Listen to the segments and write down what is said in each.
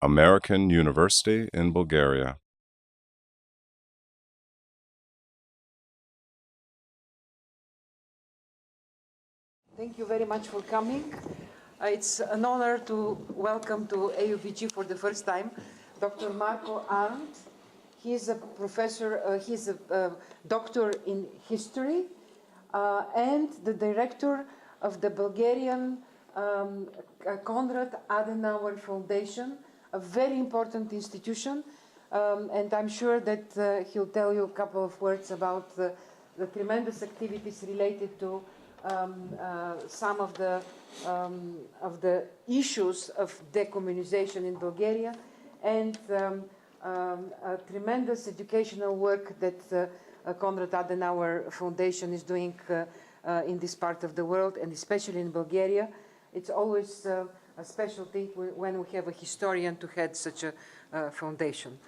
American University in Bulgaria. Thank you very much for coming. It's an honor to welcome to AUBG for the first time Dr. Marko Arndt. He's a professor, he's a doctor in history and the director of the Bulgarian Konrad Adenauer Foundation, a very important institution. And I'm sure that he'll tell you a couple of words about the tremendous activities related to some of the issues of decommunization in Bulgaria and a tremendous educational work that Konrad Adenauer Foundation is doing in this part of the world, and especially in Bulgaria. It's always a special thing when we have a historian to head such a foundation.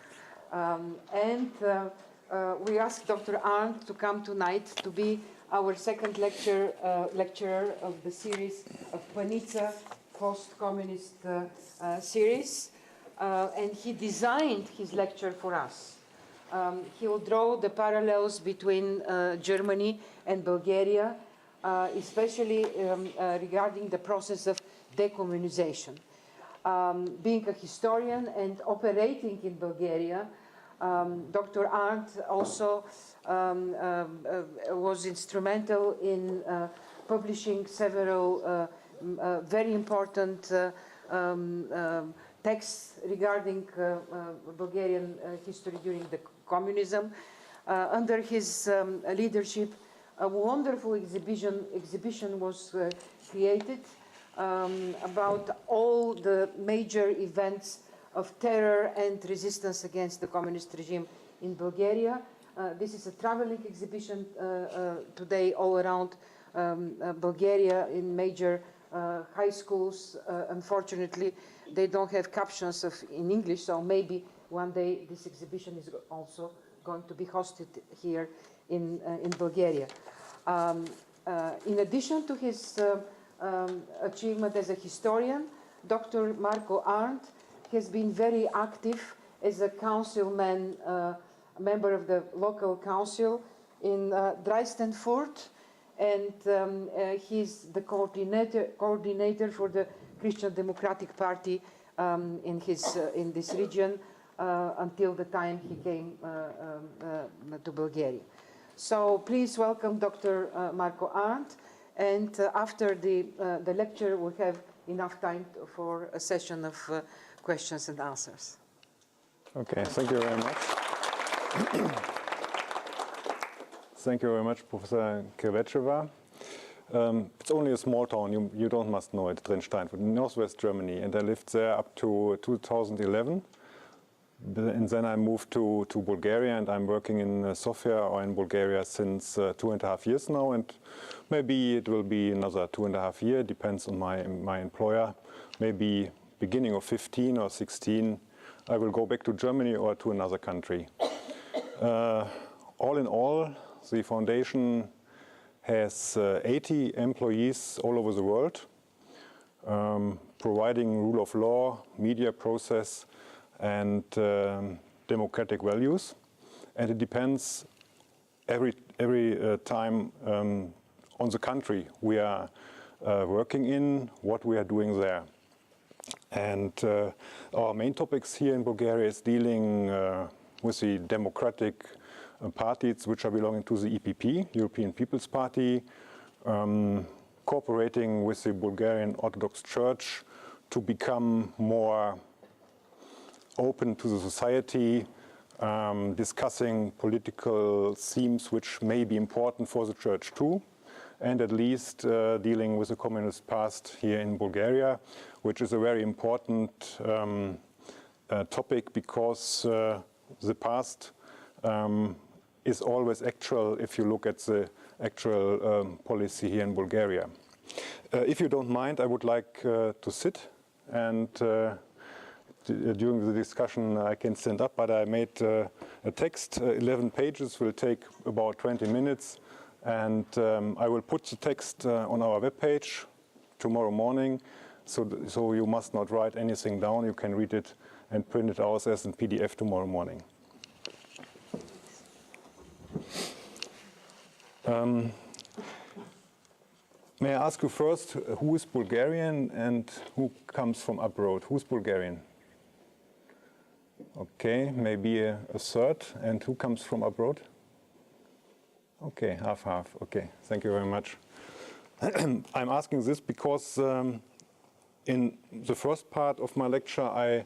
We asked Dr. Arndt to come tonight to be our second lecturer of the series of Panitza post-communist series, and he designed his lecture for us. He will draw the parallels between Germany and Bulgaria, especially regarding the process of decommunization. Being a historian and operating in Bulgaria, Dr. Arndt also was instrumental in publishing several very important texts regarding Bulgarian history during the communism. Under his leadership, a wonderful exhibition was created about all the major events of terror and resistance against the communist regime in Bulgaria. This is a traveling exhibition today all around Bulgaria in major high schools. Unfortunately, they don't have captions in English, so maybe one day this exhibition is also going to be hosted here in Bulgaria. In addition to his achievement as a historian, Dr. Marko Arndt has been very active as a councilman, a member of the local council in Dreistenfurt, and he's the coordinator for the Christian Democratic Party in this region until the time he came to Bulgaria. So please welcome Dr. Marko Arndt, and after the lecture we'll have enough time for a session of questions and answers. Okay, thank you very much. Thank you very much, Professor Kevecheva. It's only a small town, you don't must know it, Drensteinfurt, in northwest Germany, and I lived there up to 2011. And then I moved to Bulgaria, and I'm working in Sofia or in Bulgaria since 2.5 years now, and maybe it will be another 2.5 years, depends on my employer. Maybe beginning of 15 or 16, I will go back to Germany or to another country. All in all, the foundation has 80 employees all over the world, providing rule of law, media process, and democratic values. And it depends every time on the country we are working in, what we are doing there. And our main topics here in Bulgaria is dealing with the democratic parties which are belonging to the EPP, European People's Party, cooperating with the Bulgarian Orthodox Church to become more open to the society, discussing political themes which may be important for the church too, and at least dealing with the communist past here in Bulgaria, which is a very important topic because the past is always actual if you look at the actual policy here in Bulgaria. If you don't mind, I would like to sit, and during the discussion I can stand up, but I made a text, 11 pages, will take about 20 minutes, and I will put the text on our webpage tomorrow morning, So you must not write anything down. You can read it and print it out as a PDF tomorrow morning. May I ask you first, who is Bulgarian and who comes from abroad? Who's Bulgarian? Okay, maybe a third. And who comes from abroad? Okay, half. Okay, thank you very much. I'm asking this because in the first part of my lecture, I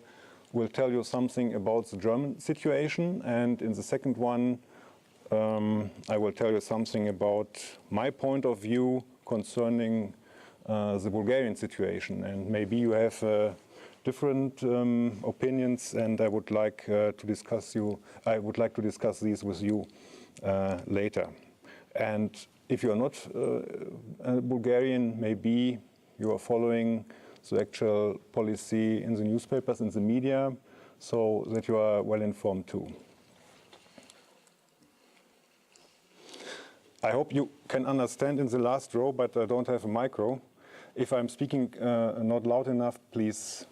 will tell you something about the German situation, and in the second one, I will tell you something about my point of view concerning the Bulgarian situation. And maybe you have different opinions, and I would like to discuss these with you later. And if you are not a Bulgarian, maybe you are following the actual policy in the newspapers, in the media, so that you are well informed too. I hope you can understand in the last row, but I don't have a micro. If I'm speaking not loud enough, please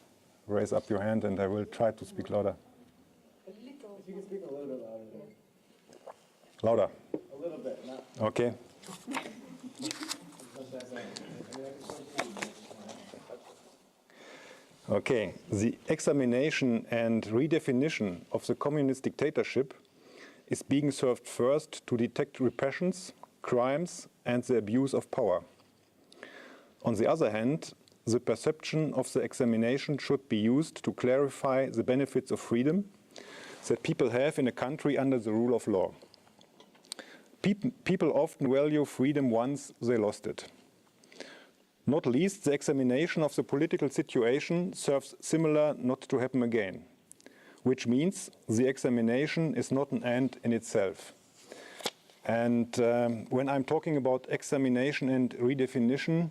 raise up your hand and I will try to speak louder. If you can speak a little bit louder. Louder. A little bit, not. Okay. Okay, the examination and redefinition of the communist dictatorship is being served first to detect repressions, crimes, and the abuse of power. On the other hand, the perception of the examination should be used to clarify the benefits of freedom that people have in a country under the rule of law. People often value freedom once they lost it. Not least, the examination of the political situation serves similar not to happen again, which means the examination is not an end in itself. And when I'm talking about examination and redefinition,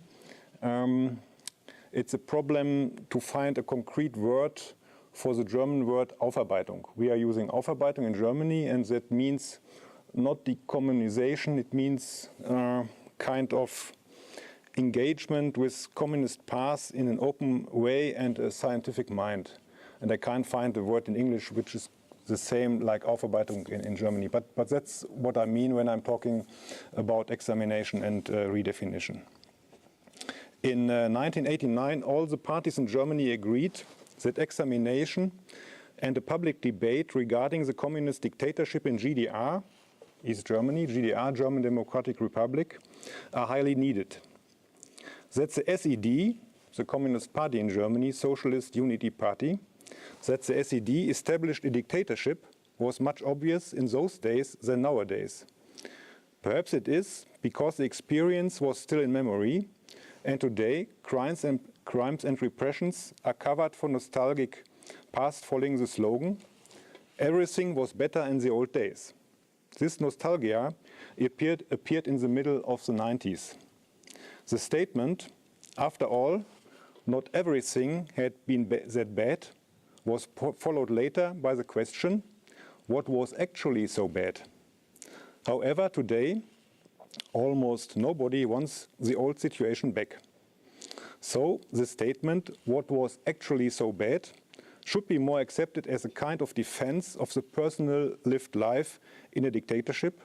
it's a problem to find a concrete word for the German word Aufarbeitung. We are using Aufarbeitung in Germany, and that means not decommunization, it means kind of engagement with communist past in an open way and a scientific mind. And I can't find a word in English which is the same like Aufarbeitung in Germany. But that's what I mean when I'm talking about examination and redefinition. In 1989, all the parties in Germany agreed that examination and a public debate regarding the communist dictatorship in GDR, East Germany, GDR, German Democratic Republic, are highly needed. That the SED, the Communist Party in Germany, Socialist Unity Party, that the SED established a dictatorship was much obvious in those days than nowadays. Perhaps it is because the experience was still in memory, and today crimes and repressions are covered for nostalgic past following the slogan, "Everything was better in the old days." This nostalgia appeared in the middle of the 90s. The statement, "After all, not everything had been that bad," was followed later by the question, what was actually so bad? However, today, almost nobody wants the old situation back. So the statement, what was actually so bad, should be more accepted as a kind of defense of the personal lived life in a dictatorship,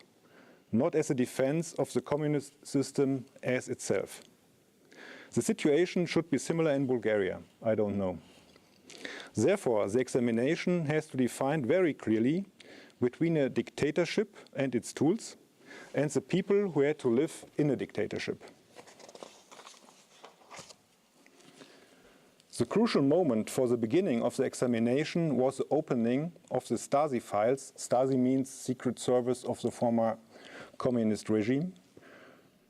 not as a defense of the communist system as itself. The situation should be similar in Bulgaria. I don't know. Therefore, the examination has to define very clearly between a dictatorship and its tools and the people who had to live in a dictatorship. The crucial moment for the beginning of the examination was the opening of the Stasi files. Stasi means Secret Service of the former communist regime.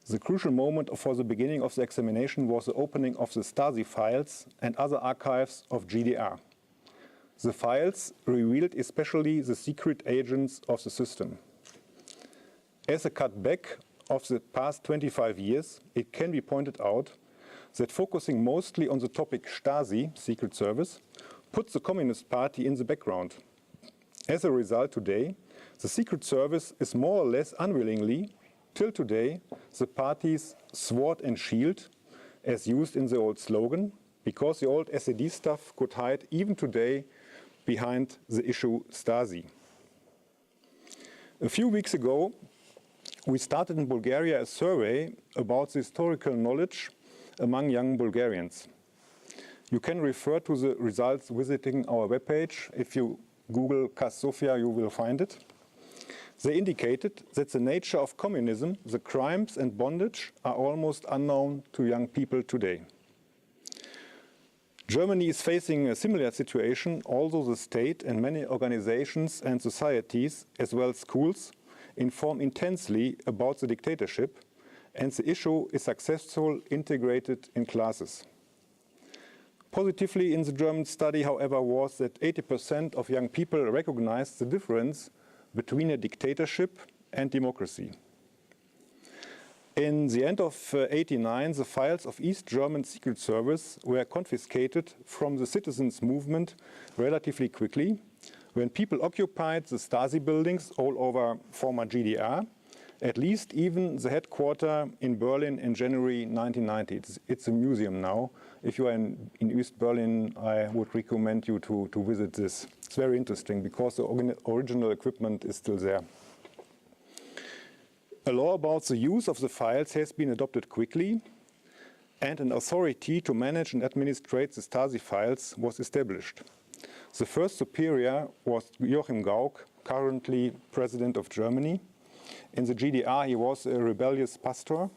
The crucial moment for the beginning of the examination was the opening of the Stasi files and other archives of GDR. The files revealed especially the secret agents of the system. As a cutback of the past 25 years, it can be pointed out that focusing mostly on the topic Stasi, Secret Service, puts the Communist Party in the background. As a result, today, the Secret Service is more or less unwillingly, till today, the party's sword and shield, as used in the old slogan, because the old SED stuff could hide even today behind the issue Stasi. A few weeks ago, we started in Bulgaria a survey about the historical knowledge among young Bulgarians. You can refer to the results visiting our webpage. If you Google Sofia, you will find it. They indicated that the nature of communism, the crimes and bondage are almost unknown to young people today. Germany is facing a similar situation, although the state and many organizations and societies, as well as schools, inform intensely about the dictatorship, and the issue is successfully integrated in classes. Positively in the German study, however, was that 80% of young people recognized the difference between a dictatorship and democracy. In the end of '89, the files of East German Secret Service were confiscated from the citizens' movement relatively quickly, when people occupied the Stasi buildings all over former GDR, at least even the headquarters in Berlin in January 1990. It's a museum now. If you are in East Berlin, I would recommend you to visit this. It's very interesting because the original equipment is still there. A law about the use of the files has been adopted quickly, and an authority to manage and administrate the Stasi files was established. The first superior was Joachim Gauck, currently president of Germany. In the GDR, he was a rebellious pastor,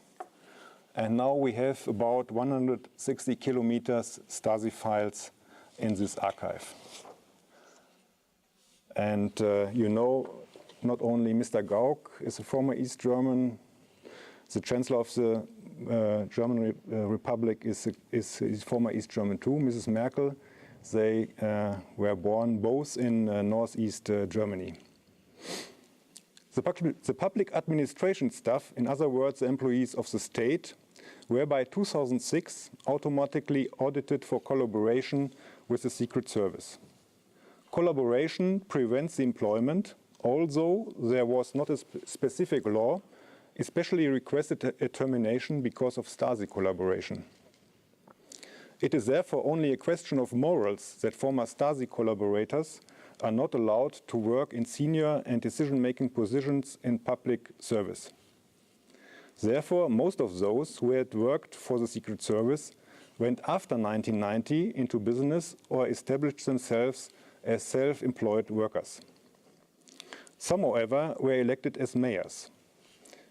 and now we have about 160 kilometers Stasi files in this archive. And you know, not only Mr. Gauck is a former East German, the Chancellor of the German Republic is former East German too, Mrs. Merkel. They were born both in northeast Germany. The public administration staff, in other words, the employees of the state, were by 2006 automatically audited for collaboration with the Secret Service. Collaboration prevents the employment, although there was not a specific law, especially requested a termination because of Stasi collaboration. It is therefore only a question of morals that former Stasi collaborators are not allowed to work in senior and decision-making positions in public service. Therefore, most of those who had worked for the Secret Service went after 1990 into business or established themselves as self-employed workers. Some, however, were elected as mayors.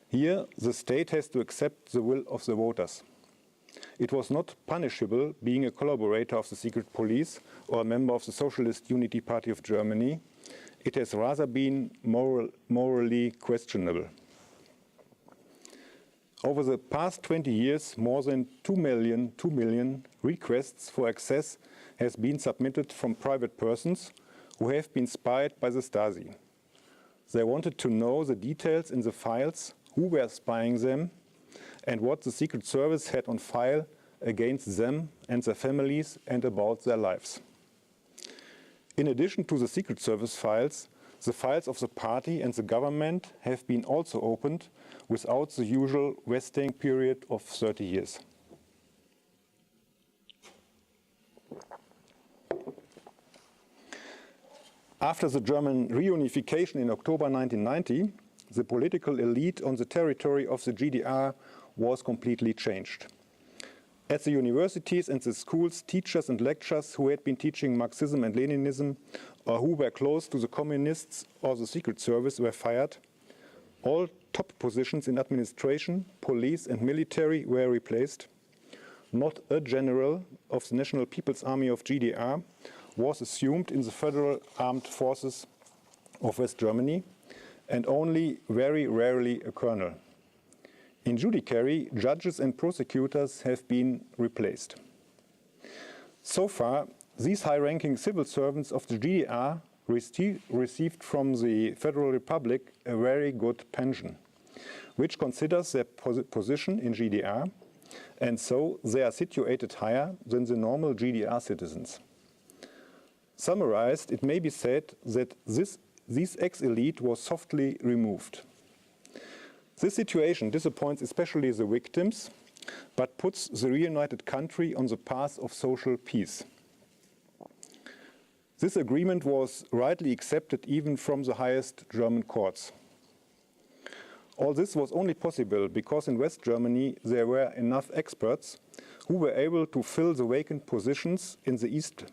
Here, the state has to accept the will of the voters. It was not punishable being a collaborator of the secret police or a member of the Socialist Unity Party of Germany. It has rather been morally questionable. Over the past 20 years, more than 2 million requests for access has been submitted from private persons who have been spied by the Stasi. They wanted to know the details in the files, who were spying them, and what the Secret Service had on file against them and their families and about their lives. In addition to the Secret Service files, the files of the party and the government have been also opened without the usual vesting period of 30 years. After the German reunification in October 1990, the political elite on the territory of the GDR was completely changed. At the universities and the schools, teachers and lecturers who had been teaching Marxism and Leninism or who were close to the communists or the Secret Service were fired. All top positions in administration, police and military were replaced. Not a general of the National People's Army of GDR was assumed in the Federal Armed Forces of West Germany, and only very rarely a colonel. In judiciary, judges and prosecutors have been replaced. So far, these high-ranking civil servants of the GDR received from the Federal Republic a very good pension, which considers their position in GDR, and so they are situated higher than the normal GDR citizens. Summarized, it may be said that this ex-elite was softly removed. This situation disappoints especially the victims, but puts the reunited country on the path of social peace. This agreement was rightly accepted even from the highest German courts. All this was only possible because in West Germany there were enough experts who were able to fill the vacant positions in the East.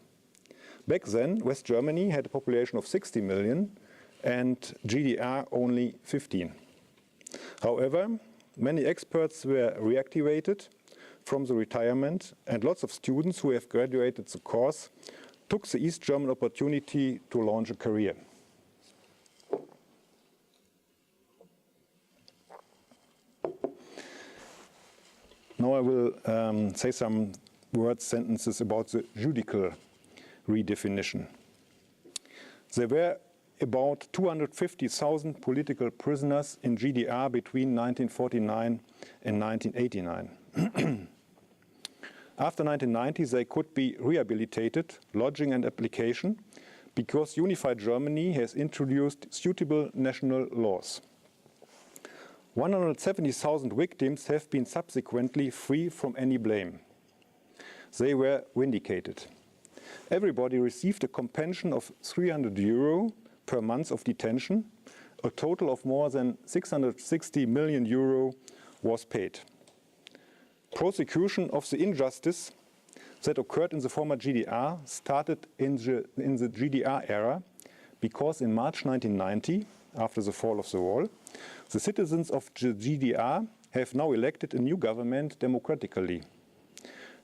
Back then, West Germany had a population of 60 million and GDR only 15. However, many experts were reactivated from the retirement, and lots of students who have graduated the course took the East German opportunity to launch a career. Now I will say some sentences about the judicial redefinition. There were about 250,000 political prisoners in GDR between 1949 and 1989. After 1990, they could be rehabilitated, lodging and application, because unified Germany has introduced suitable national laws. 170,000 victims have been subsequently free from any blame. They were vindicated. Everybody received a compensation of €300 per month of detention. A total of more than €660 million was paid. Prosecution of the injustice that occurred in the former GDR started in the GDR era because in March 1990, after the fall of the wall, the citizens of the GDR have now elected a new government democratically.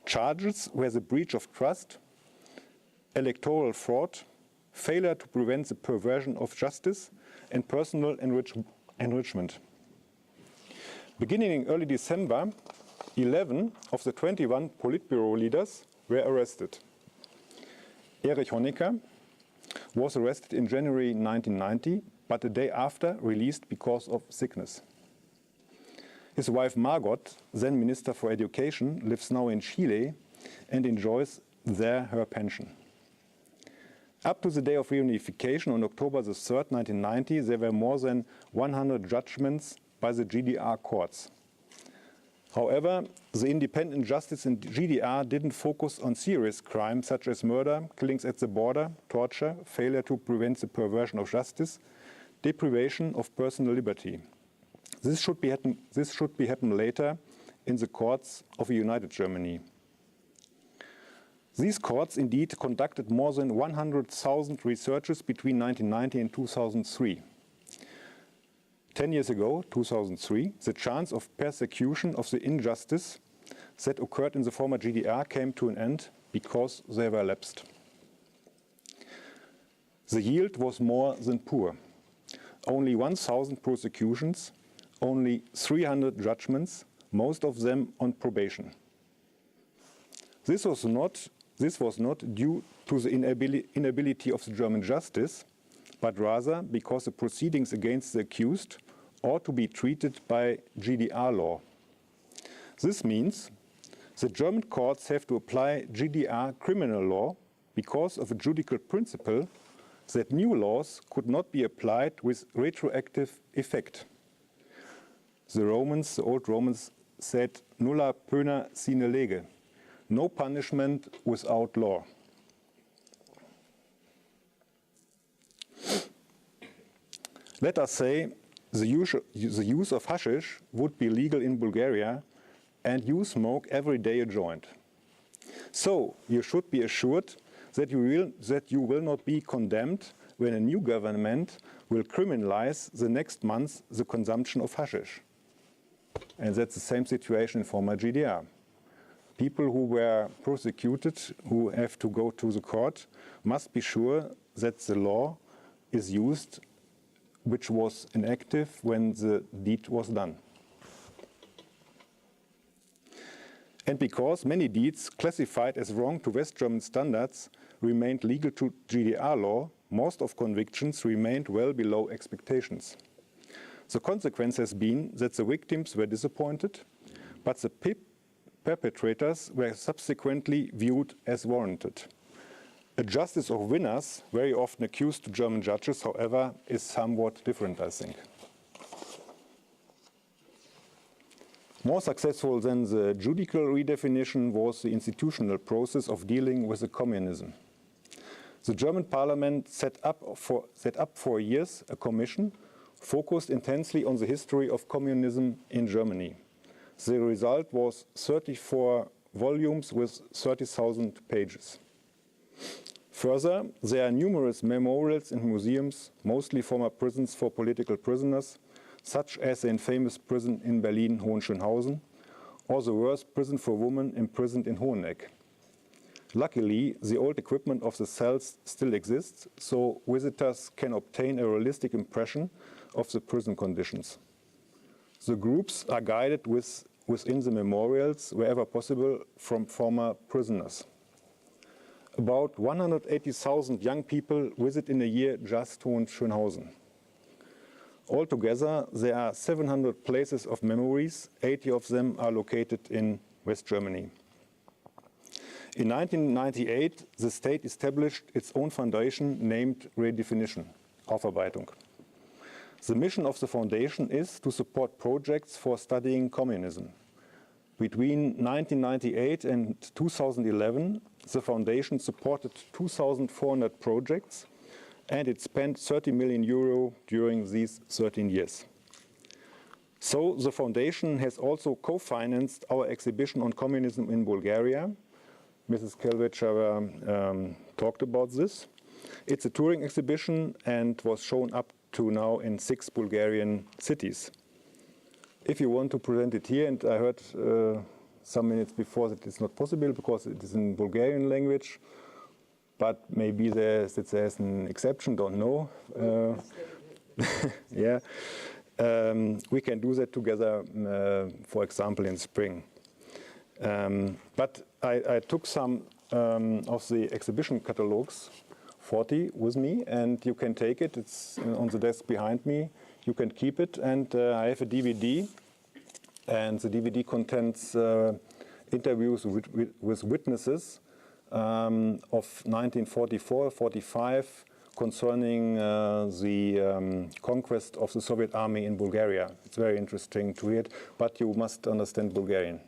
Charges were the breach of trust, electoral fraud, failure to prevent the perversion of justice, and personal enrichment. Beginning in early December, 11 of the 21 Politburo leaders were arrested. Erich Honecker was arrested in January 1990, but a day after released because of sickness. His wife Margot, then Minister for Education, lives now in Chile and enjoys there her pension. Up to the day of reunification on October the 3rd, 1990, there were more than 100 judgments by the GDR courts. However, the independent justice in GDR didn't focus on serious crimes such as murder, killings at the border, torture, failure to prevent the perversion of justice, deprivation of personal liberty. This should be happen later in the courts of a united Germany. These courts indeed conducted more than 100,000 researches between 1990 and 2003. 10 years ago, 2003, the chance of persecution of the injustice that occurred in the former GDR came to an end because they were lapsed. The yield was more than poor. Only 1,000 prosecutions, only 300 judgments, most of them on probation. This was not due to the inability of the German justice, but rather because the proceedings against the accused ought to be treated by GDR law. This means the German courts have to apply GDR criminal law because of a judicial principle that new laws could not be applied with retroactive effect. The old Romans said, nulla pena sine lege, no punishment without law. Let us say the use of hashish would be legal in Bulgaria and you smoke every day a joint. So you should be assured that you will not be condemned when a new government will criminalize the next month the consumption of hashish. And that's the same situation in former GDR. People who were prosecuted, who have to go to the court, must be sure that the law is used which was inactive when the deed was done. And because many deeds classified as wrong to West German standards remained legal to GDR law, most of convictions remained well below expectations. The consequence has been that the victims were disappointed, but the perpetrators were subsequently viewed as warranted. A justice of winners, very often accused to German judges, however, is somewhat different, I think. More successful than the judicial redefinition was the institutional process of dealing with the communism. The German parliament set up for years a commission focused intensely on the history of communism in Germany. The result was 34 volumes with 30,000 pages. Further, there are numerous memorials and museums, mostly former prisons for political prisoners, such as the infamous prison in Berlin, Hohenschönhausen, or the worst prison for women imprisoned in Hoheneck. Luckily, the old equipment of the cells still exists, so visitors can obtain a realistic impression of the prison conditions. The groups are guided within the memorials, wherever possible, from former prisoners. About 180,000 young people visit in a year just Hohenschönhausen. Altogether, there are 700 places of memories. 80 of them are located in West Germany. In 1998, the state established its own foundation named Redefinition, Aufarbeitung. The mission of the foundation is to support projects for studying communism. Between 1998 and 2011, the foundation supported 2,400 projects, and it spent 30 million euro during these 13 years. So the foundation has also co-financed our exhibition on communism in Bulgaria. Mrs. Kelvecher talked about this. It's a touring exhibition and was shown up to now in 6 Bulgarian cities. If you want to present it here, and I heard some minutes before that it's not possible because it is in Bulgarian language, but maybe there's an exception, don't know. Yeah, we can do that together, for example, in spring. But I took some of the exhibition catalogs, 40, with me, and you can take it. It's on the desk behind me. You can keep it, and I have a DVD, and the DVD contains interviews with witnesses of 1944-45 concerning the conquest of the Soviet army in Bulgaria. It's very interesting to read, but you must understand Bulgarian.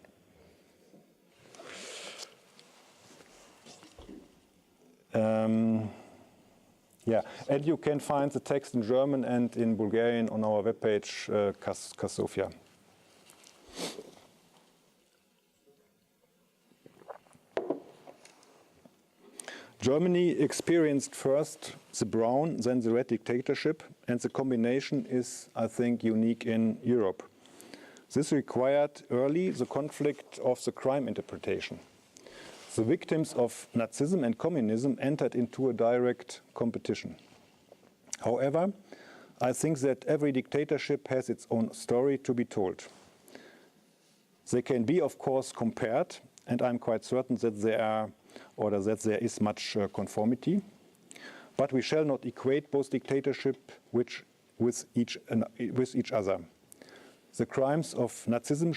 Yeah, and you can find the text in German and in Bulgarian on our webpage, Sofia. Germany experienced first the brown, then the red dictatorship, and the combination is, I think, unique in Europe. This required early the conflict of the crime interpretation. The victims of Nazism and communism entered into a direct competition. However, I think that every dictatorship has its own story to be told. They can be, of course, compared, and I'm quite certain that there is much conformity. But we shall not equate both dictatorships with each other. The crimes of Nazism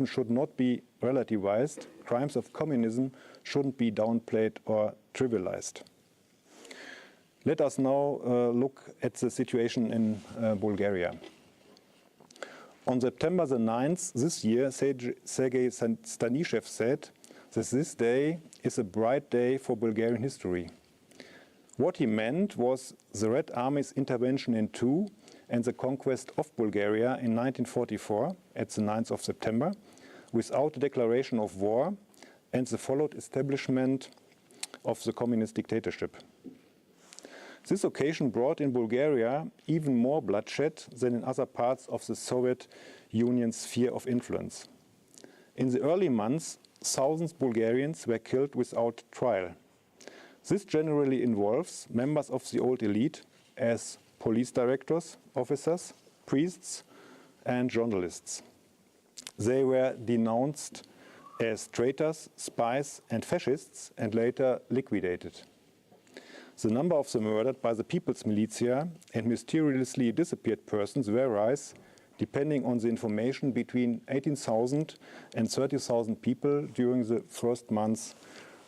should not be relativized. Crimes of communism shouldn't be downplayed or trivialized. Let us now look at the situation in Bulgaria. On September the 9th this year, Sergei Stanishev said that this day is a bright day for Bulgarian history. What he meant was the Red Army's intervention in II and the conquest of Bulgaria in 1944 at the 9th of September without a declaration of war and the followed establishment of the communist dictatorship. This occasion brought in Bulgaria even more bloodshed than in other parts of the Soviet Union's sphere of influence. In the early months, thousands of Bulgarians were killed without trial. This generally involves members of the old elite as police directors, officers, priests, and journalists. They were denounced as traitors, spies, and fascists, and later liquidated. The number of the murdered by the People's Militia and mysteriously disappeared persons varies depending on the information between 18,000 and 30,000 people during the first months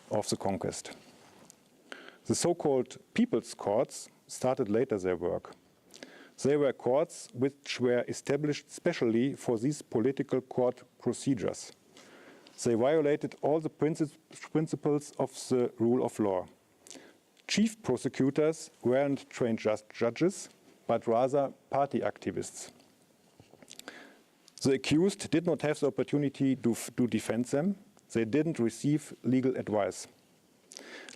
of the conquest. The so-called People's Courts started later their work. They were courts which were established specially for these political court procedures. They violated all the principles of the rule of law. Chief prosecutors weren't trained judges, but rather party activists. The accused did not have the opportunity to defend them. They didn't receive legal advice.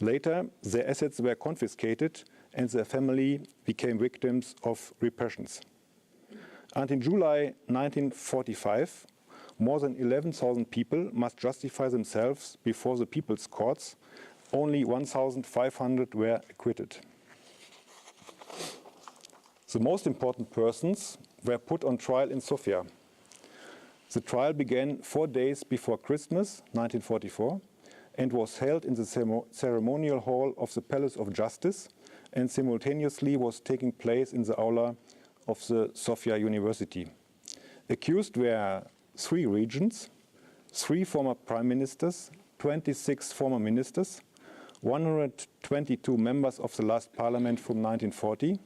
Later, their assets were confiscated and their family became victims of repressions. And in July 1945, more than 11,000 people must justify themselves before the people's courts. Only 1,500 were acquitted. The most important persons were put on trial in Sofia. The trial began 4 days before Christmas, 1944, and was held in the ceremonial hall of the Palace of Justice, and simultaneously was taking place in the aula of the Sofia University. Accused were 3 regents, 3 former prime ministers, 26 former ministers, 122 members of the last parliament from 1940,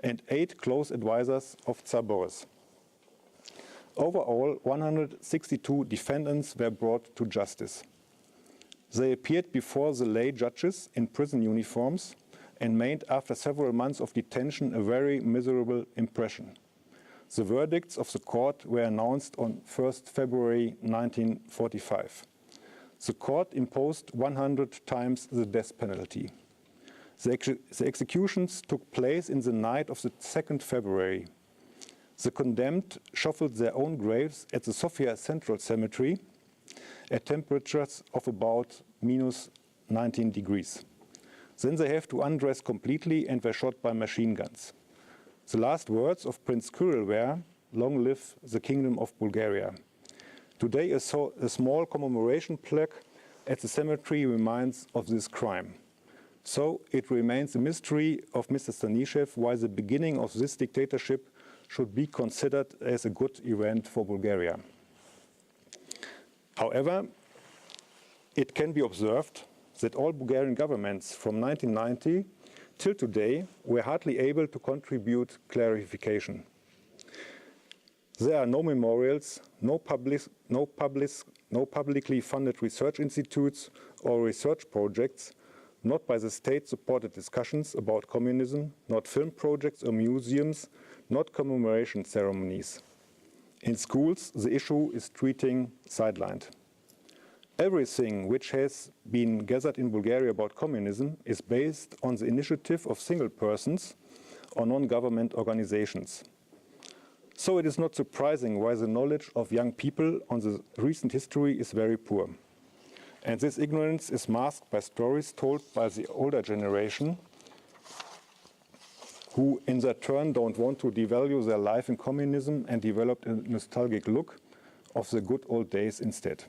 and 8 close advisors of Tsar Boris. Overall, 162 defendants were brought to justice. They appeared before the lay judges in prison uniforms and made, after several months of detention, a very miserable impression. The verdicts of the court were announced on 1st February 1945. The court imposed 100 times the death penalty. The executions took place in the night of the 2nd February. The condemned shuffled their own graves at the Sofia Central Cemetery at temperatures of about minus 19 degrees. Then they have to undress completely and were shot by machine guns. The last words of Prince Kirill were, "Long live the Kingdom of Bulgaria." Today, a small commemoration plaque at the cemetery reminds of this crime. So it remains a mystery of Mr. Stanishev why the beginning of this dictatorship should be considered as a good event for Bulgaria. However, it can be observed that all Bulgarian governments from 1990 till today were hardly able to contribute clarification. There are no memorials, no publicly funded research institutes or research projects, not by the state-supported discussions about communism, not film projects or museums, not commemoration ceremonies. In schools, the issue is sidelined. Everything which has been gathered in Bulgaria about communism is based on the initiative of single persons or non-government organizations. So it is not surprising why the knowledge of young people on the recent history is very poor. And this ignorance is masked by stories told by the older generation, who in their turn don't want to devalue their life in communism and developed a nostalgic look of the good old days instead.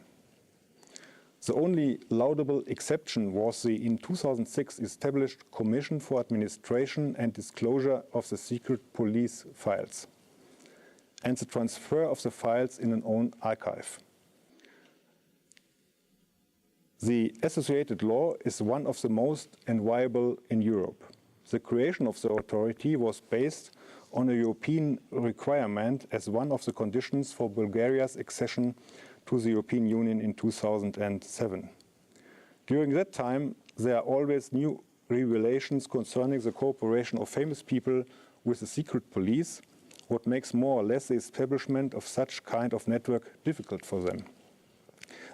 The only laudable exception was the in 2006 established Commission for Administration and Disclosure of the Secret Police Files, and the transfer of the files in an own archive. The associated law is one of the most enviable in Europe. The creation of the authority was based on a European requirement as one of the conditions for Bulgaria's accession to the European Union in 2007. During that time, there are always new revelations concerning the cooperation of famous people with the secret police, what makes more or less the establishment of such kind of network difficult for them.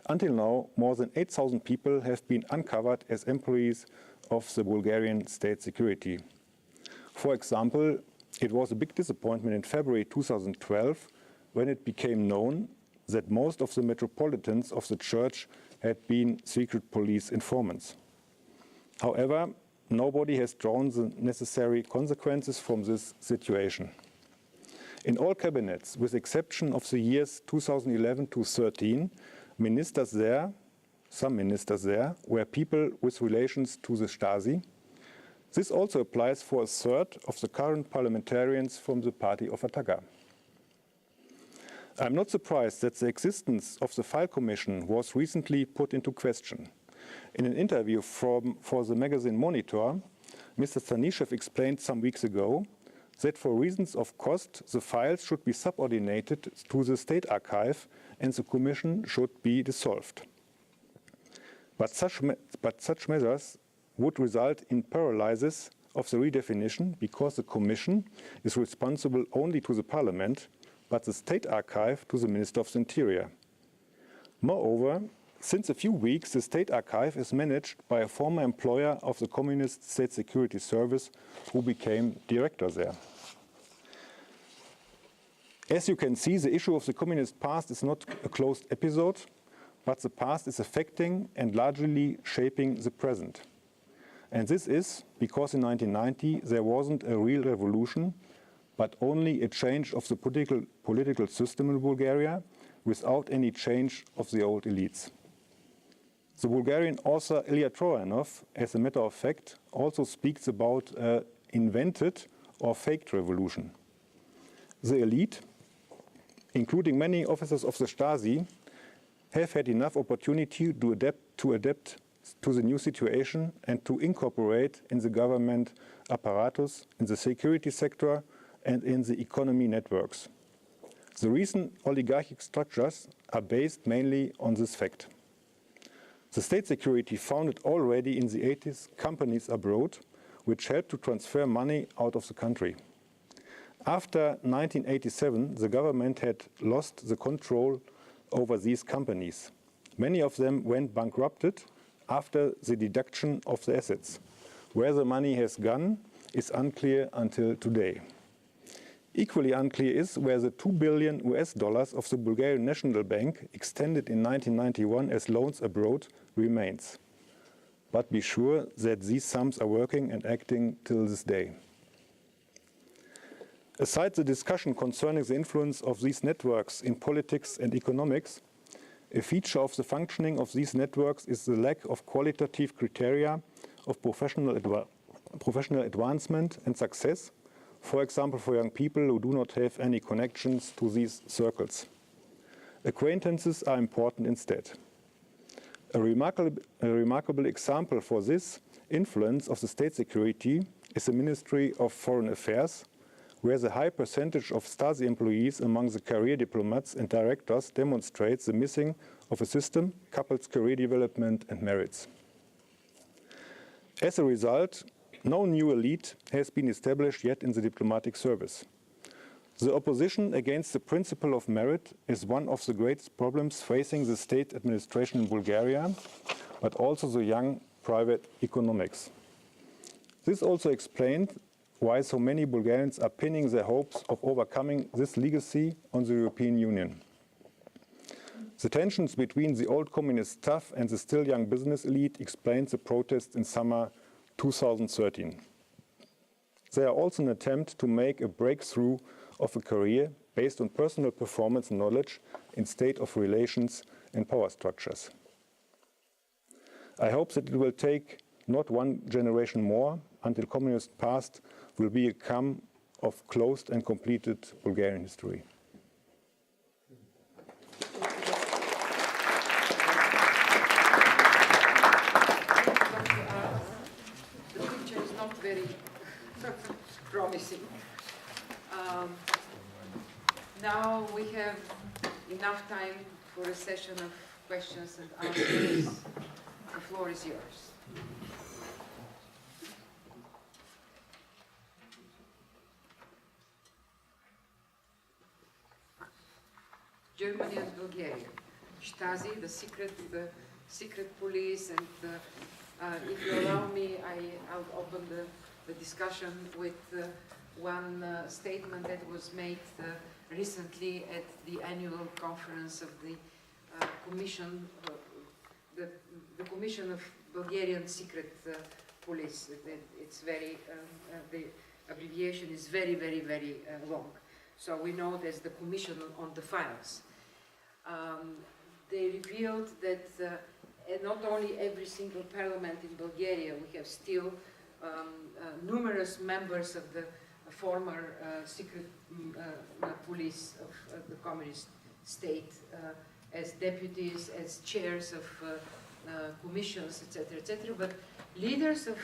Until now, more than 8,000 people have been uncovered as employees of the Bulgarian state security. For example, it was a big disappointment in February 2012 when it became known that most of the metropolitans of the church had been secret police informants. However, nobody has drawn the necessary consequences from this situation. In all cabinets, with exception of the years 2011 to 2013, some ministers there were people with relations to the Stasi. This also applies for a third of the current parliamentarians from the party of Ataga. I'm not surprised that the existence of the File Commission was recently put into question. In an interview for the magazine Monitor, Mr. Stanishev explained some weeks ago that for reasons of cost, the files should be subordinated to the State Archive and the Commission should be dissolved. But such measures would result in paralysis of the redefinition because the Commission is responsible only to the Parliament, but the State Archive to the Minister of the Interior. Moreover, since a few weeks, the State Archive is managed by a former employer of the Communist State Security Service who became director there. As you can see, the issue of the communist past is not a closed episode, but the past is affecting and largely shaping the present. And this is because in 1990 there wasn't a real revolution, but only a change of the political system in Bulgaria without any change of the old elites. The Bulgarian author Ilya Troyanov, as a matter of fact, also speaks about an invented or faked revolution. The elite, including many officers of the Stasi, have had enough opportunity to adapt to the new situation and to incorporate in the government apparatus, in the security sector, and in the economy networks. The recent oligarchic structures are based mainly on this fact. The state security founded already in the 80s companies abroad, which helped to transfer money out of the country. After 1987, the government had lost the control over these companies. Many of them went bankrupted after the deduction of the assets. Where the money has gone is unclear until today. Equally unclear is where the $2 billion of the Bulgarian National Bank, extended in 1991 as loans abroad, remains. But be sure that these sums are working and acting till this day. Aside the discussion concerning the influence of these networks in politics and economics, a feature of the functioning of these networks is the lack of qualitative criteria of professional advancement and success, for example, for young people who do not have any connections to these circles. Acquaintances are important instead. A remarkable example for this influence of the state security is the Ministry of Foreign Affairs, where the high percentage of Stasi employees among the career diplomats and directors demonstrates the missing of a system couples career development and merits. As a result, no new elite has been established yet in the diplomatic service. The opposition against the principle of merit is one of the greatest problems facing the state administration in Bulgaria, but also the young private economics. This also explained why so many Bulgarians are pinning their hopes of overcoming this legacy on the European Union. The tensions between the old communist staff and the still young business elite explained the protests in summer 2013. They are also an attempt to make a breakthrough of a career based on personal performance and knowledge in state of relations and power structures. I hope that it will take not one generation more until communist past will become of closed and completed Bulgarian history. The picture is not very promising. Now we have enough time for a session of questions and answers. The floor is yours. Germany and Bulgaria, Stasi, the secret police, and if you allow me, I'll open the discussion with one statement that was made recently at the annual conference of the Commission, the Commission of Bulgarian Secret Police. It's very, the abbreviation is very, very, very long. So we know there's the Commission on the Files. They revealed that not only every single parliament in Bulgaria, we have still numerous members of the former secret police of the communist state as deputies, as chairs of commissions, etc., etc. But leaders of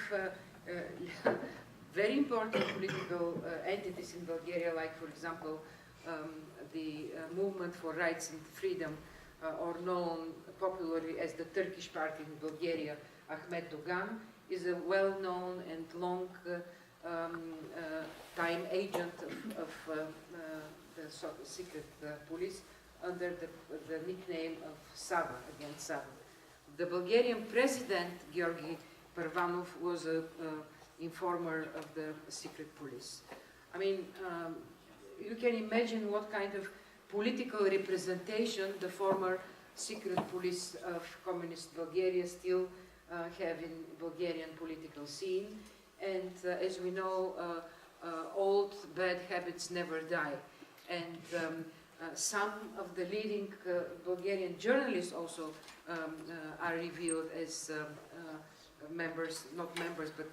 very important political entities in Bulgaria, like, for example, the Movement for Rights and Freedom, or known popularly as the Turkish Party in Bulgaria, Ahmet Dogan, is a well-known and long-time agent of the secret police under the nickname of Sava, against Sava. The Bulgarian president, Georgi Parvanov, was an informer of the secret police. I mean, you can imagine what kind of political representation the former secret police of communist Bulgaria still have in Bulgarian political scene. And as we know, old bad habits never die. And some of the leading Bulgarian journalists also are revealed as members, not members, but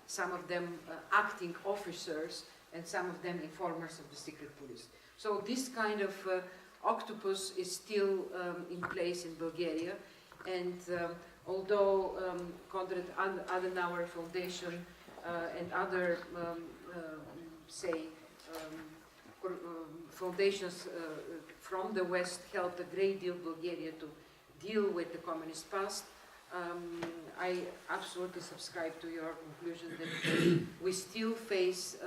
some of them acting officers and some of them informers of the secret police. So this kind of octopus is still in place in Bulgaria, and although Konrad Adenauer Foundation and other, foundations from the West helped a great deal Bulgaria to deal with the communist past, I absolutely subscribe to your conclusion that we still face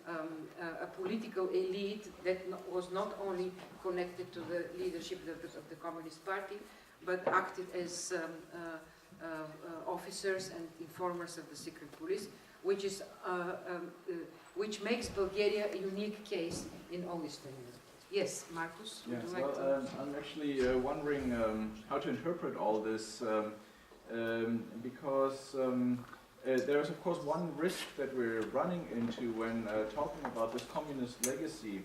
a political elite that was not only connected to the leadership of the Communist Party, but acted as officers and informers of the secret police, which makes Bulgaria a unique case in all Eastern Europe. Yes, Marcus, would you like to? I'm actually wondering how to interpret all this, because there is, of course, one risk that we're running into when talking about this communist legacy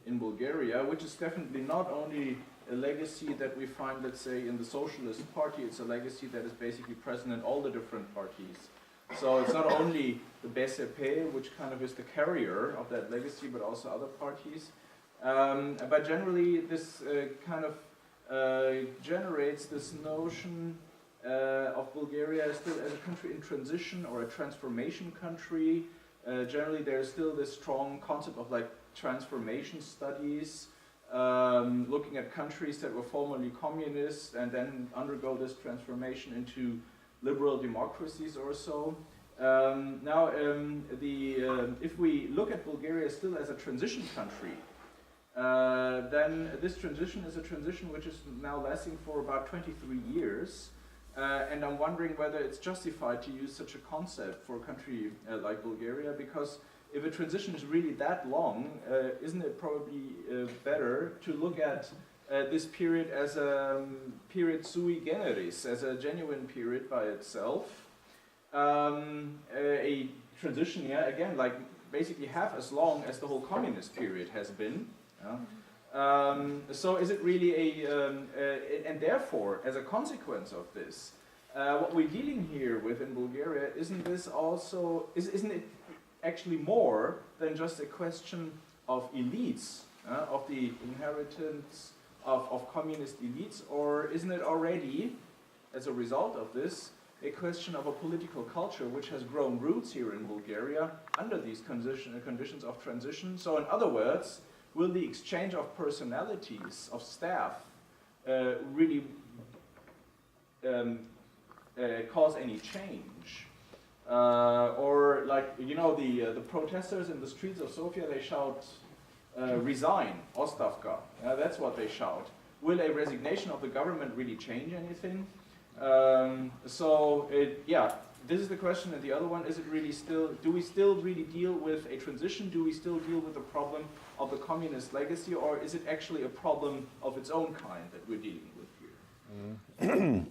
in Bulgaria, which is definitely not only a legacy that we find, let's say, in the Socialist Party, it's a legacy that is basically present in all the different parties. So it's not only the БСП, which kind of is the carrier of that legacy, but also other parties. But generally, this kind of generates this notion of Bulgaria still as a country in transition or a transformation country. Generally, there's still this strong concept of like transformation studies, looking at countries that were formerly communist and then undergo this transformation into liberal democracies or so. If we look at Bulgaria still as a transition country, then this transition is a transition which is now lasting for about 23 years. And I'm wondering whether it's justified to use such a concept for a country like Bulgaria, because if a transition is really that long, isn't it probably better to look at this period as a period sui generis, as a genuine period by itself? A transition, yeah, again, like basically half as long as the whole communist period has been. So is it really and therefore, as a consequence of this, what we're dealing here with in Bulgaria, isn't it actually more than just a question of elites, of the inheritance of communist elites, or isn't it already, as a result of this, a question of a political culture which has grown roots here in Bulgaria under these conditions of transition? So in other words, will the exchange of personalities, of staff, really cause any change? Or like, you know, the protesters in the streets of Sofia, they shout, resign, Ostavka. That's what they shout. Will a resignation of the government really change anything? This is the question, and the other one, is it really still, do we still really deal with a transition? Do we still deal with the problem of the communist legacy, or is it actually a problem of its own kind that we're dealing with here?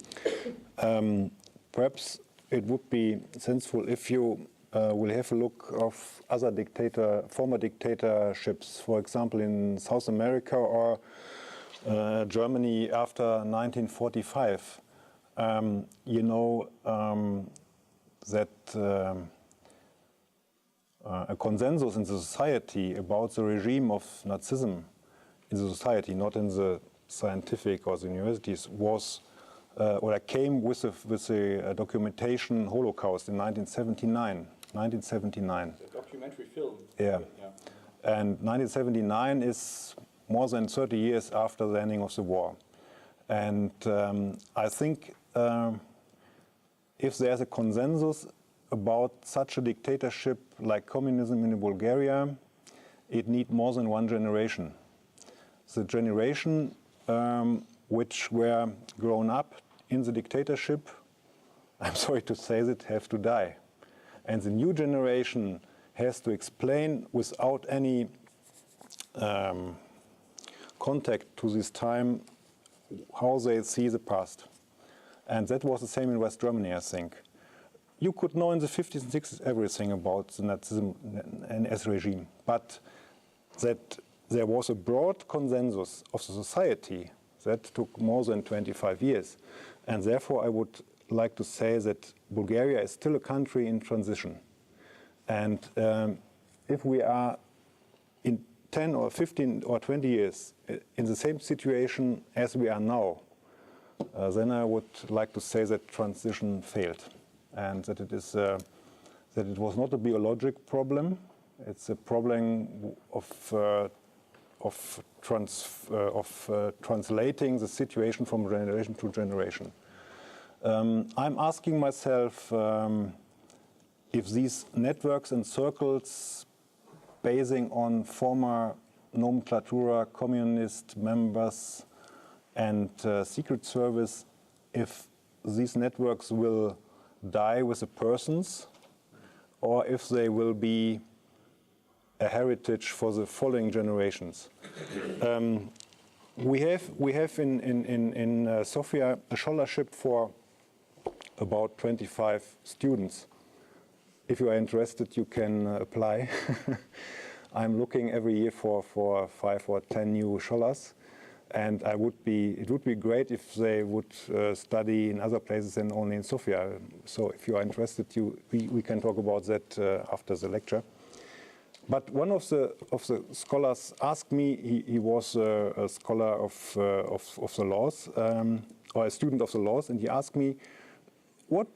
Perhaps it would be sensible if you will have a look of other former dictatorships, for example, in South America or Germany after 1945. You know that a consensus in the society about the regime of Nazism in the society, not in the scientific or the universities, was or came with the documentation Holocaust in 1979. 1979. The documentary film. Yeah. And 1979 is more than 30 years after the ending of the war. And I think if there's a consensus about such a dictatorship like communism in Bulgaria, it needs more than one generation. The generation which were grown up in the dictatorship, I'm sorry to say that, have to die. And the new generation has to explain without any contact to this time how they see the past. And that was the same in West Germany, I think. You could know in the 50s and 60s everything about the Nazism and NS regime, but that there was a broad consensus of the society that took more than 25 years. And therefore, I would like to say that Bulgaria is still a country in transition. And if we are in 10 or 15 or 20 years in the same situation as we are now, then I would like to say that transition failed, and that it is that it was not a biologic problem. It's a problem of translating the situation from generation to generation. I'm asking myself if these networks and circles basing on former nomenclatura, communist members and Secret Service, if these networks will die with the persons or if they will be a heritage for the following generations. We have in Sofia a scholarship for about 25 students. If you are interested, you can apply. I'm looking every year for 5 or 10 new scholars, and it would be great if they would study in other places than only in Sofia. So if you are interested, we can talk about that after the lecture. But one of the scholars asked me, he was a scholar of the laws, or a student of the laws, and he asked me, what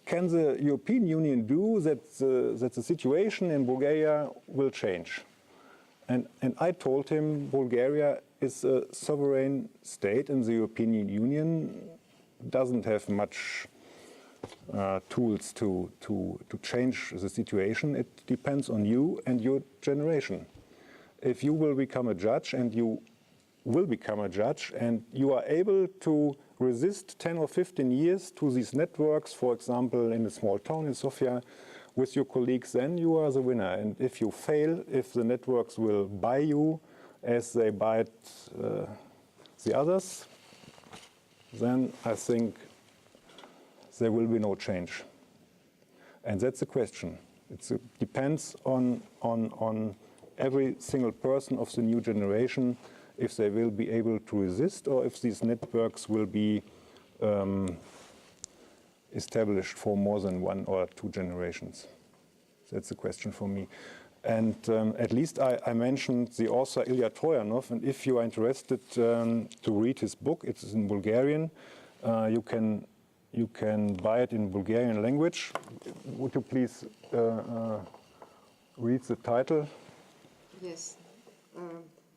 can the European Union do that the situation in Bulgaria will change? And I told him Bulgaria is a sovereign state, and the European Union doesn't have much tools to change the situation. It depends on you and your generation. If you will become a judge, and you will become a judge, and you are able to resist 10 or 15 years to these networks, for example, in a small town in Sofia, with your colleagues, then you are the winner. And if you fail, if the networks will buy you as they buy the others, then I think there will be no change. And that's the question. It depends on every single person of the new generation, if they will be able to resist, or if these networks will be established for more than 1 or 2 generations. That's the question for me. And at least I mentioned the author Ilya Troyanov, and if you are interested to read his book, it is in Bulgarian. You can buy it in Bulgarian language. Would you please read the title? Yes.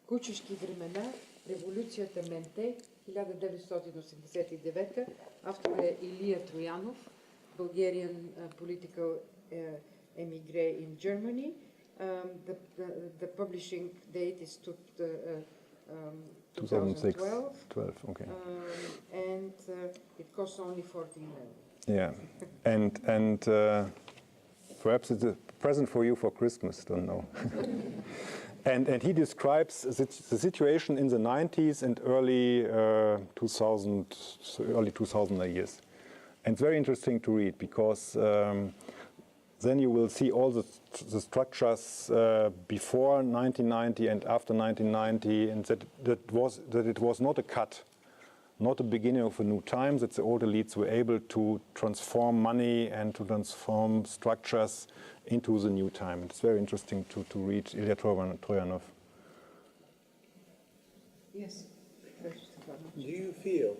Кучешки времена, революцията Менте, 1989. Автор е Илия Троянов, Bulgarian political emigre in Germany. The publishing date is 2012. 12, okay. And it costs only 14 euro. Yeah, and perhaps it's a present for you for Christmas, don't know. And he describes the situation in the 90s and early 2000 years. And it's very interesting to read, because then you will see all the structures before 1990 and after 1990, and that it was not a cut, not the beginning of a new time, that the old elites were able to transform money and to transform structures into the new time. It's very interesting to read Ilya Troyanov. Yes. Do you feel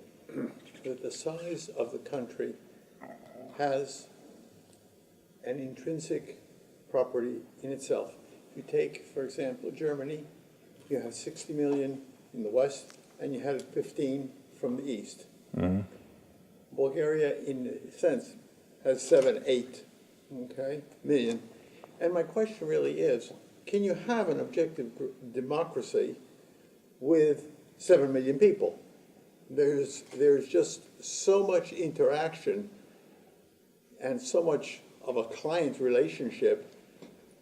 that the size of the country has an intrinsic property in itself. If you take, for example, Germany, you have 60 million in the west, and you had 15 from the east. Mm-hmm. Bulgaria, in a sense, has 7, 8, million. And my question really is, can you have an objective democracy with 7 million people? There's just so much interaction and so much of a client relationship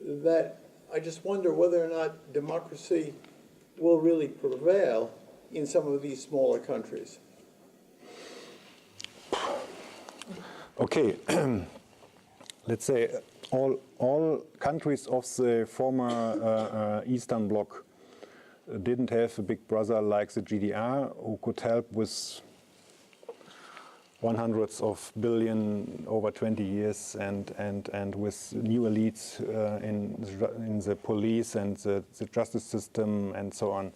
that I just wonder whether or not democracy will really prevail in some of these smaller countries. Okay, let's say all countries of the former Eastern Bloc didn't have a big brother like the GDR who could help with hundreds of billion over 20 years and with new elites in the police and the justice system and so on.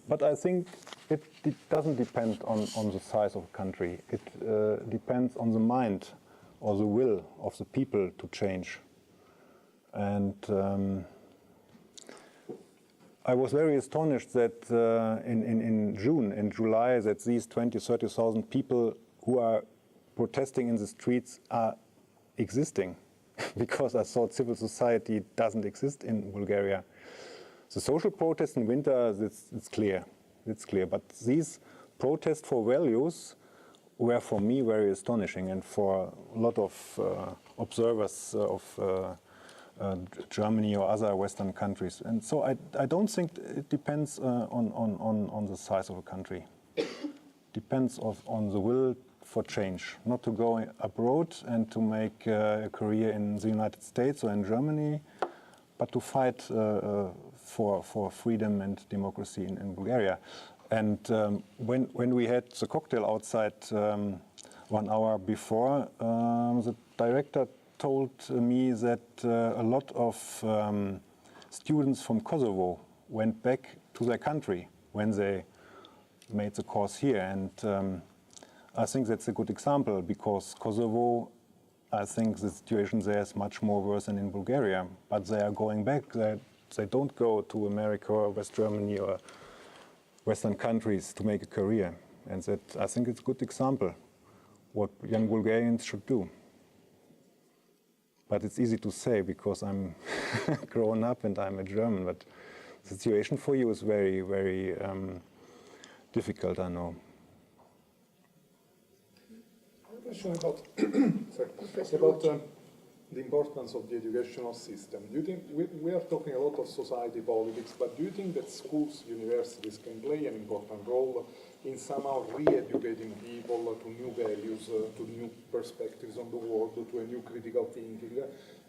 But I think it doesn't depend on the size of a country. It depends on the mind or the will of the people to change. And I was very astonished that in July, that these 30,000 people who are protesting in the streets are existing, because I thought civil society doesn't exist in Bulgaria. The social protest in winter, it's clear. But these protests for values were for me very astonishing, and for a lot of observers of Germany or other Western countries. And so I don't think it depends on the size of a country. Depends on the will for change, not to go abroad and to make a career in the United States or in Germany, but to fight for freedom and democracy in Bulgaria. And when we had the cocktail outside 1 hour before, the director told me that a lot of students from Kosovo went back to their country when they made the course here. And I think that's a good example, because Kosovo, I think the situation there is much more worse than in Bulgaria. But they are going back. They don't go to America or West Germany or Western countries to make a career. And that, I think it's a good example what young Bulgarians should do. But it's easy to say because I'm grown up and I'm a German. But the situation for you is very, very difficult, I know. Question about, about the importance of the educational system. Do you think, we are talking a lot of society politics, but do you think that schools, universities can play an important role in somehow re-educating people to new values, to new perspectives on the world, to a new critical thinking?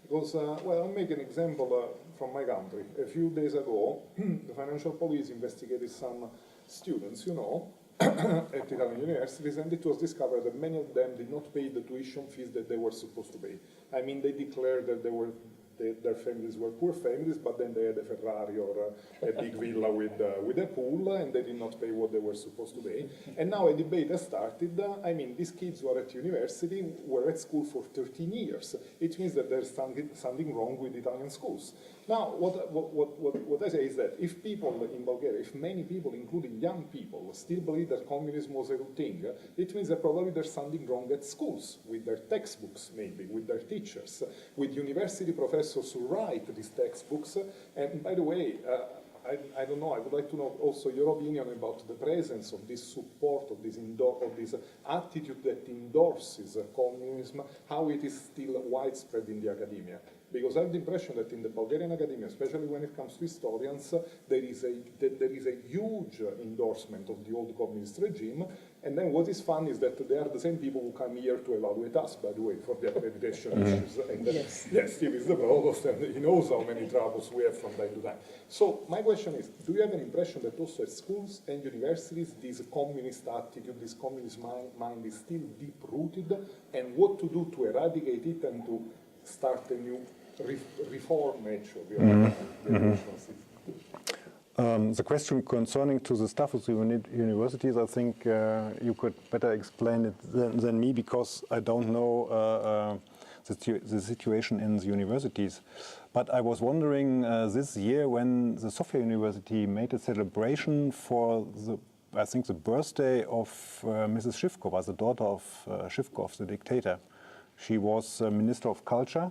Because, well, I'll make an example from my country. A few days ago, the financial police investigated some students, at Italian universities, and it was discovered that many of them did not pay the tuition fees that they were supposed to pay. I mean, they declared that their families were poor families, but then they had a Ferrari or a big villa with a pool, and they did not pay what they were supposed to pay. And now a debate has started. I mean, these kids who are at university were at school for 13 years. It means that there's something wrong with Italian schools. Now, what I say is that if people in Bulgaria, if many people, including young people, still believe that communism was a good thing, it means that probably there's something wrong at schools, with their textbooks maybe, with their teachers, with university professors who write these textbooks. And by the way, I don't know, I would like to know also your opinion about the presence of this support, of this attitude that endorses communism, how it is still widespread in the academia. Because I have the impression that in the Bulgarian academia, especially when it comes to historians, there is a huge endorsement of the old communist regime. And then what is fun is that they are the same people who come here to evaluate us, by the way, for the accreditation issues. And yes, Steve is the provost, and he knows how many troubles we have from time to time. So my question is, do you have an impression that also at schools and universities, this communist attitude, this communist mind is still deep-rooted? And what to do to eradicate it and to start a new reform actually of the educational system? The question concerning to the staff of the universities, I think you could better explain it than me, because I don't know the situation in the universities. But I was wondering this year when the Sofia University made a celebration for I think the birthday of Mrs. Zhivkova, the daughter of Zhivkov, the dictator. She was Minister of Culture,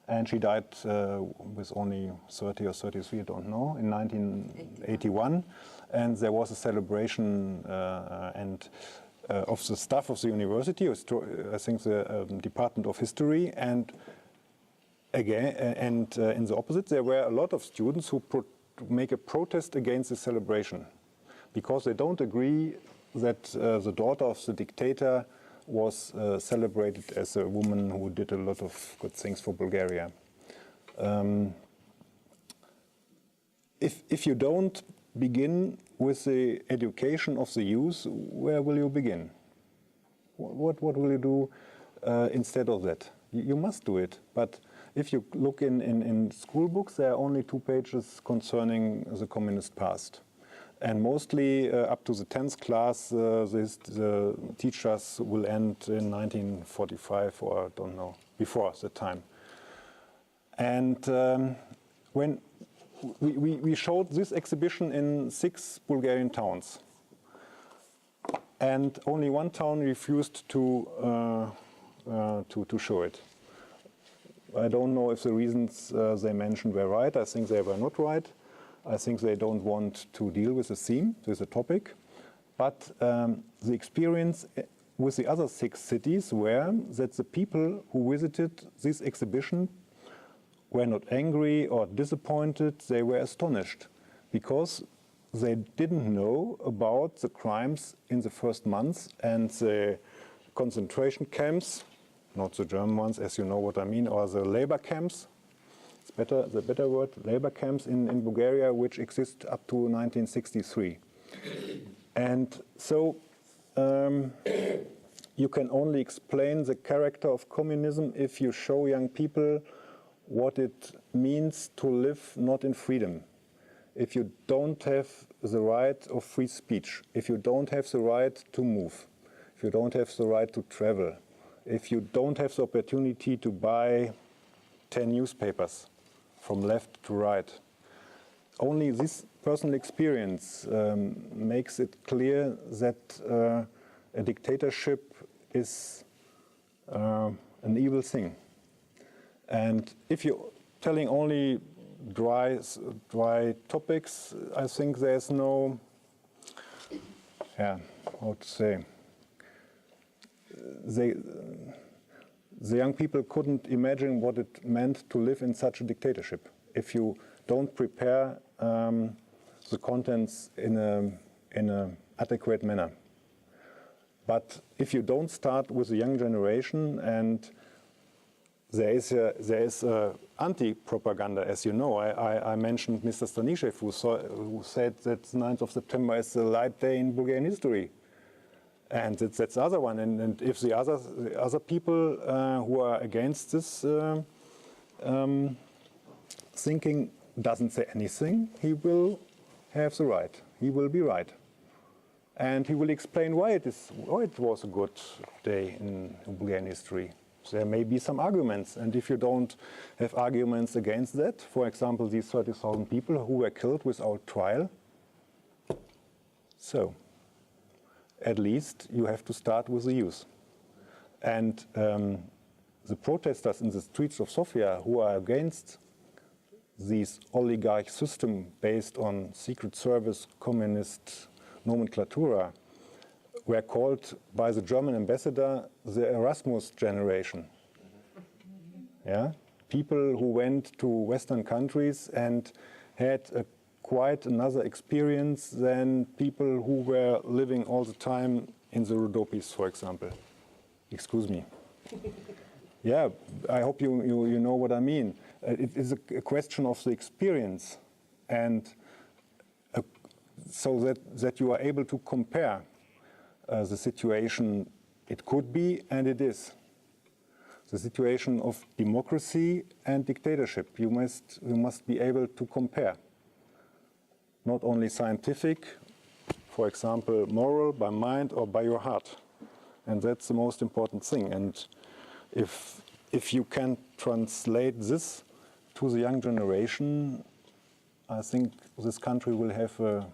and she died with only 30 or 33, I don't know, in 1981. And there was a celebration of the staff of the university, I think the Department of History, and again, in the opposite, there were a lot of students who make a protest against the celebration because they don't agree that the daughter of the dictator was celebrated as a woman who did a lot of good things for Bulgaria. If you don't begin with the education of the youth, where will you begin? What will you do instead of that? You must do it, but if you look in school books, there are only 2 pages concerning the communist past. And mostly up to the 10th class, the teachers will end in 1945 or I don't know, before that time. And when we showed this exhibition in 6 Bulgarian towns, and only 1 town refused to show it. I don't know if the reasons they mentioned were right. I think they were not right. I think they don't want to deal with the theme, with the topic. But the experience with the other 6 cities were that the people who visited this exhibition were not angry or disappointed. They were astonished because they didn't know about the crimes in the first months and the concentration camps, not the German ones, as you know what I mean, or the labor camps. It's the better word, labor camps in Bulgaria, which exist up to 1963. And so you can only explain the character of communism if you show young people what it means to live not in freedom. If you don't have the right of free speech, if you don't have the right to move, if you don't have the right to travel, if you don't have the opportunity to buy 10 newspapers from left to right, only this personal experience makes it clear that a dictatorship is an evil thing. And if you're telling only dry topics, I think there's no, how to say, the young people couldn't imagine what it meant to live in such a dictatorship if you don't prepare the contents in an adequate manner. But if you don't start with the young generation, and there is anti-propaganda, as you know. I mentioned Mr. Stanishev, who said that the 9th of September is the light day in Bulgarian history. And that's the other one. And if the other people who are against this thinking doesn't say anything, he will have the right. He will be right. And he will explain why it was a good day in Bulgarian history. There may be some arguments, and if you don't have arguments against that, for example, these 30,000 people who were killed without trial, so at least you have to start with the youth. And the protesters in the streets of Sofia who are against this oligarch system based on secret service communist nomenclatura were called by the German ambassador the Erasmus generation. Yeah? People who went to Western countries and had quite another experience than people who were living all the time in the Rhodopis, for example. Excuse me. Yeah, I hope you know what I mean. It is a question of the experience, and so that you are able to compare the situation it could be and it is. The situation of democracy and dictatorship. You must be able to compare. Not only scientific, for example, moral, by mind or by your heart. And that's the most important thing. And if if you can translate this to the young generation, I think this country will have a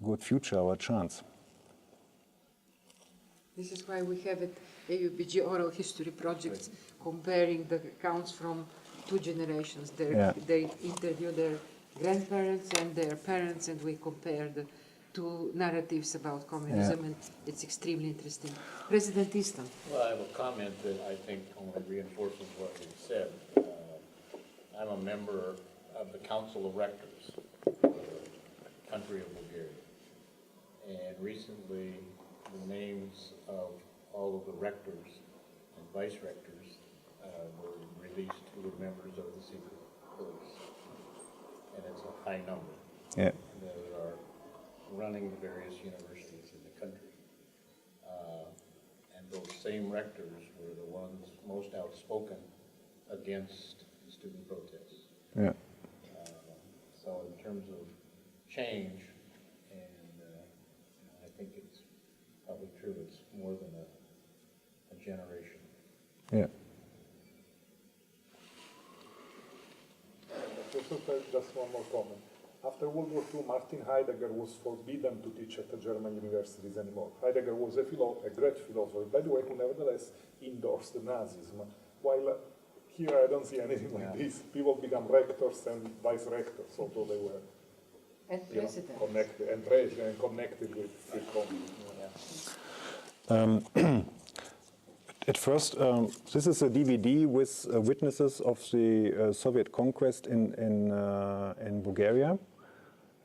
good future or a chance. This is why we have at AUBG oral history projects comparing the accounts from two generations. They interview their grandparents and their parents, and we compare the two narratives about communism, and it's extremely interesting. President Easton. Well, I have a comment that I think only reinforces what you said. I'm a member of the Council of Rectors for the country of Bulgaria. And recently, the names of all of the rectors and vice rectors were released who were members of the secret police. And it's a high number that are running the various universities in the country. And those same rectors were the ones most outspoken against the student protests. Yeah. So in terms of change, and I think it's probably true, it's more than a generation. Yeah. Just one more comment. After World War II, Martin Heidegger was forbidden to teach at the German universities anymore. Heidegger was a great philosopher, by the way, who nevertheless endorsed Nazism. While here I don't see anything like this. People become rectors and vice rectors, although they were connected with communism. At first, this is a DVD with witnesses of the Soviet conquest in Bulgaria,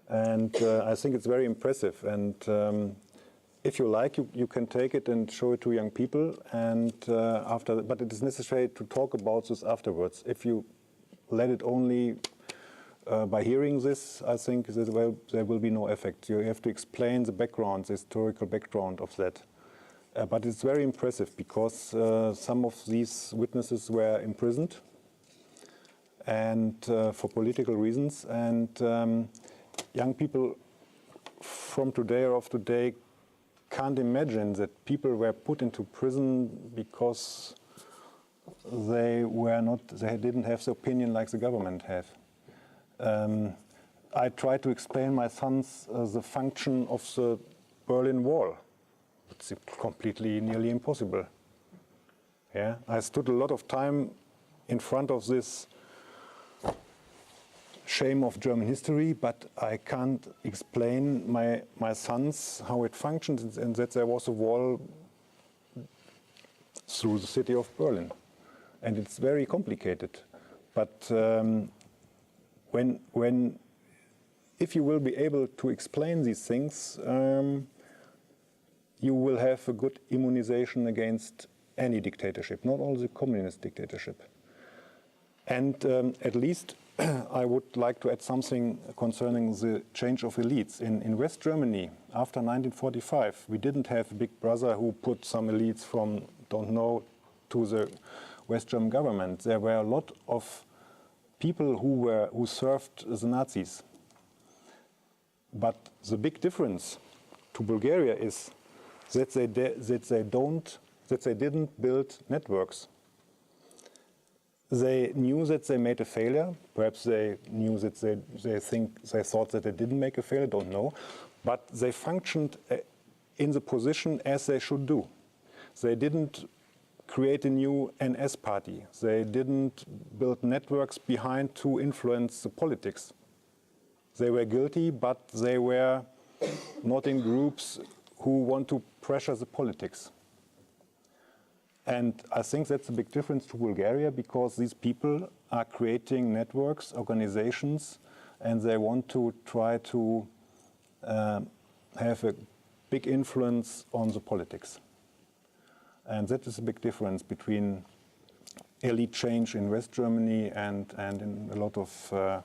and I think it's very impressive. And if you like, you can take it and show it to young people. And but it is necessary to talk about this afterwards. If you let it only by hearing this, I think there will be no effect. You have to explain the background, the historical background of that. But it's very impressive because some of these witnesses were imprisoned and for political reasons. And young people from today or of today can't imagine that people were put into prison because they didn't have the opinion like the government have. I tried to explain my sons the function of the Berlin Wall. It's completely, nearly impossible. Yeah, I stood a lot of time in front of this shame of German history, but I can't explain my sons how it functions and that there was a wall through the city of Berlin. And it's very complicated. But if you will be able to explain these things, you will have a good immunization against any dictatorship, not only the communist dictatorship. And at least I would like to add something concerning the change of elites. In West Germany, after 1945, we didn't have a big brother who put some elites from don't know to the West German government. There were a lot of people who served the Nazis. But the big difference to Bulgaria is that they didn't build networks. They knew that they made a failure. Perhaps they knew that they thought that they didn't make a failure. Don't know, but they functioned in the position as they should do. They didn't create a new NS party. They didn't build networks behind to influence the politics. They were guilty, but they were not in groups who want to pressure the politics. And I think that's a big difference to Bulgaria because these people are creating networks, organizations, and they want to try to have a big influence on the politics. And that is a big difference between elite change in West Germany and in a lot of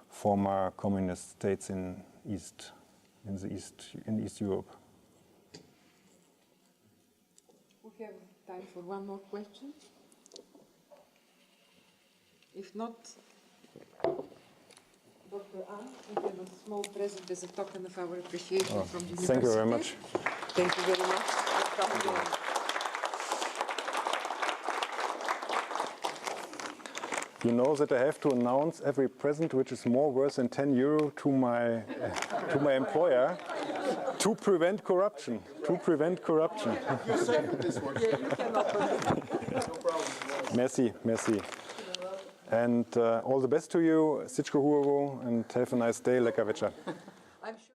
former communist states in East Europe. We have time for one more question. If not, Dr. Arndt, we have a small present as a token of our appreciation from the university. Thank you very much. Thank you very much for coming. You know that I have to announce every present which is more worth than 10 euro to my employer to prevent corruption. To prevent corruption. You're safe with this one. Yeah, you can open it. No problem. Merci, merci. And all the best to you, Sičko Huovo, and have a nice day, Leka večer. I'm sure.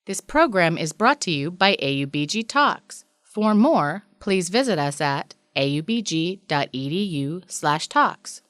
This program is brought to you by AUBGTalks. For more, please visit us at aubg.edu/talks.